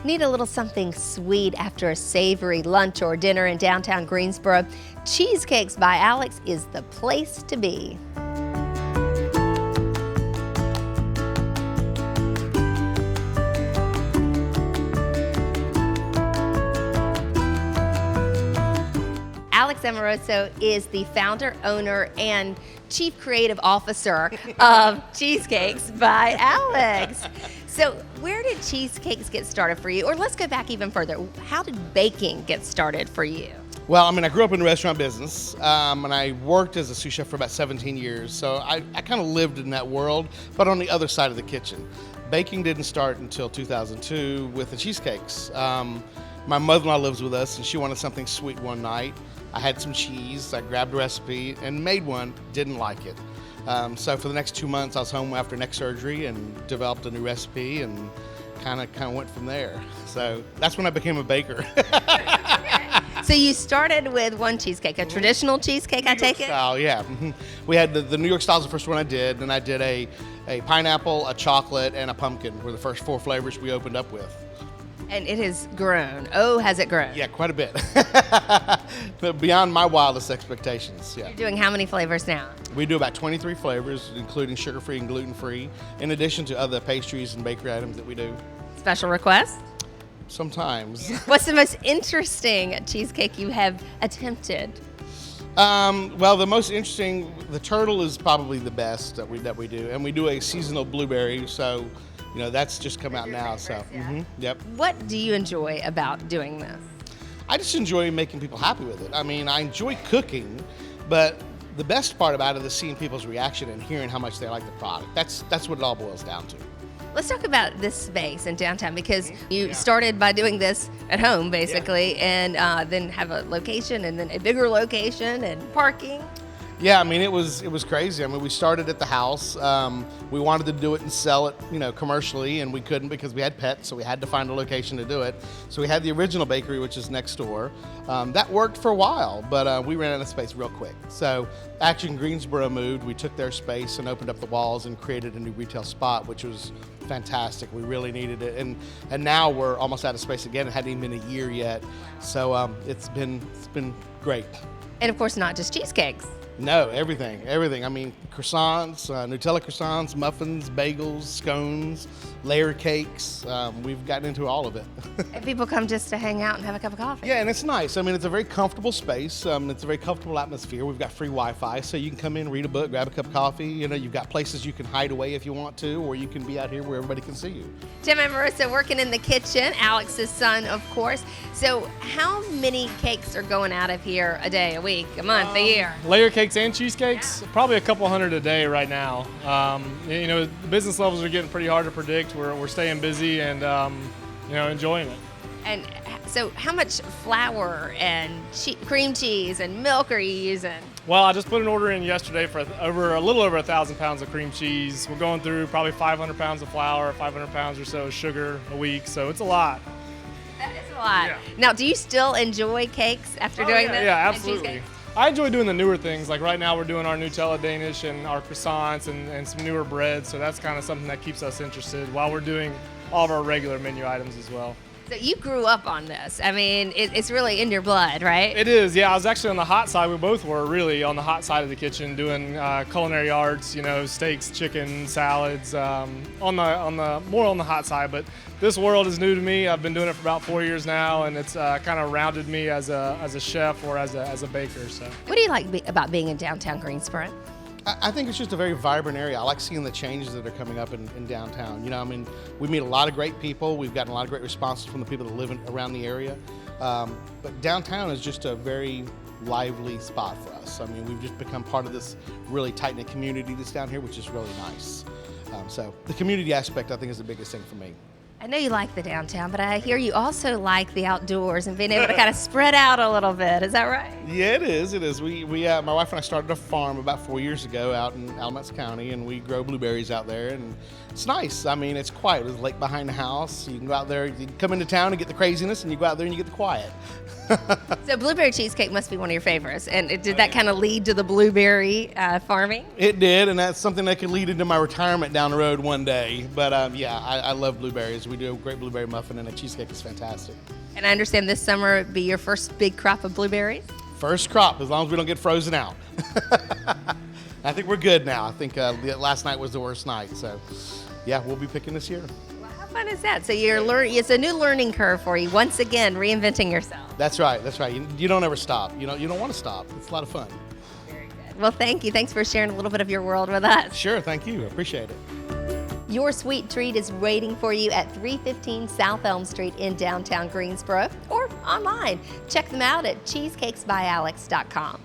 Need a little something sweet after a savory lunch or dinner in downtown Greensboro? Cheesecakes by Alex is the place to be. Alex Amoroso is the founder, owner, and chief creative officer of Cheesecakes by Alex. So where did Cheesecakes get started for you? Or let's go back even further. How did baking get started for you? Well, I grew up in the restaurant business, and I worked as a sous chef for about 17 years. So I kind of lived in that world, but on the other side of the kitchen. Baking didn't start until 2002 with the cheesecakes. My mother-in-law lives with us, and she wanted something sweet one night. I had some cheese, I grabbed a recipe and made one, didn't like it. So for the next 2 months, I was home after neck surgery and developed a new recipe and kind of went from there. So that's when I became a baker. So you started with one cheesecake, a traditional cheesecake, I take it? Style, yeah. We had the New York style is the first one I did, and I did a pineapple, a chocolate, and a pumpkin were the first 4 flavors we opened up with. And it has grown. Oh, has it grown? Yeah, quite a bit. But beyond my wildest expectations, yeah. You're doing how many flavors now? We do about 23 flavors, including sugar-free and gluten-free, in addition to other pastries and bakery items that we do. Special requests? Sometimes. What's the most interesting cheesecake you have attempted? Well, the most interesting, the turtle is probably the best that we do, and we do a seasonal blueberry, so that's just come out now. So, yep. What do you enjoy about doing this? I just enjoy making people happy with it. I enjoy cooking, but the best part about it is seeing people's reaction and hearing how much they like the product. That's what it all boils down to. Let's talk about this space in downtown, because you started by doing this at home, basically, and then have a location and then a bigger location and parking. Yeah, it was crazy. We started at the house. We wanted to do it and sell it, commercially, and we couldn't because we had pets, so we had to find a location to do it. So we had the original bakery, which is next door. That worked for a while, but we ran out of space real quick. So actually, Greensboro moved. We took their space and opened up the walls and created a new retail spot, which was fantastic. We really needed it, and now we're almost out of space again. It hadn't even been a year yet, so it's been great. And of course, not just cheesecakes. No, everything. Croissants, Nutella croissants, muffins, bagels, scones, layer cakes. We've gotten into all of it. And people come just to hang out and have a cup of coffee. Yeah, and it's nice. It's a very comfortable space. It's a very comfortable atmosphere. We've got free Wi-Fi, so you can come in, read a book, grab a cup of coffee. You've got places you can hide away if you want to, or you can be out here where everybody can see you. Jim and Marissa working in the kitchen, Alex's son, of course. So how many cakes are going out of here a day, a week, a month, a year? Layer cakes and cheesecakes, probably a couple hundred a day right now. The business levels are getting pretty hard to predict. We're staying busy and enjoying it. And so how much flour and cream cheese and milk are you using? Well, I just put an order in yesterday for a little over 1,000 pounds of cream cheese. We're going through probably 500 pounds of flour, 500 pounds or so of sugar a week, so it's a lot. That is a lot. Yeah. Now, do you still enjoy cakes after doing this? Yeah, absolutely. I enjoy doing the newer things. Like right now we're doing our Nutella Danish and our croissants and some newer breads, so that's kind of something that keeps us interested while we're doing all of our regular menu items as well. So you grew up on this. It's really in your blood, right? It is, yeah. I was actually on the hot side. We both were really on the hot side of the kitchen doing culinary arts, steaks, chicken, salads, more on the hot side. But this world is new to me. I've been doing it for about 4 years now, and it's kind of rounded me as a chef or as a baker. So. What do you like about being in downtown Greensboro? I think it's just a very vibrant area. I like seeing the changes that are coming up in downtown. We meet a lot of great people. We've gotten a lot of great responses from the people that live around the area. But downtown is just a very lively spot for us. We've just become part of this really tight-knit community that's down here, which is really nice. So the community aspect, I think, is the biggest thing for me. I know you like the downtown, but I hear you also like the outdoors and being able to kind of spread out a little bit. Is that right? Yeah, it is. It is. We my wife and I started a farm about 4 years ago out in Alamance County, and we grow blueberries out there, and it's nice. It's quiet. There's a lake behind the house. You can go out there. You can come into town and get the craziness, and you go out there and you get the quiet. So blueberry cheesecake must be one of your favorites. And did that kind of lead to the blueberry farming? It did, and that's something that could lead into my retirement down the road one day. But yeah, I love blueberries. We do a great blueberry muffin, and a cheesecake is fantastic. And I understand this summer would be your first big crop of blueberries? First crop, as long as we don't get frozen out. I think we're good now. I think last night was the worst night, so yeah, we'll be picking this year. Well, how fun is that? So it's a new learning curve for you. Once again, reinventing yourself. That's right. That's right. You don't ever stop. You don't want to stop. It's a lot of fun. Very good. Well, thank you. Thanks for sharing a little bit of your world with us. Sure. Thank you. I appreciate it. Your sweet treat is waiting for you at 315 South Elm Street in downtown Greensboro or online. Check them out at cheesecakesbyalex.com.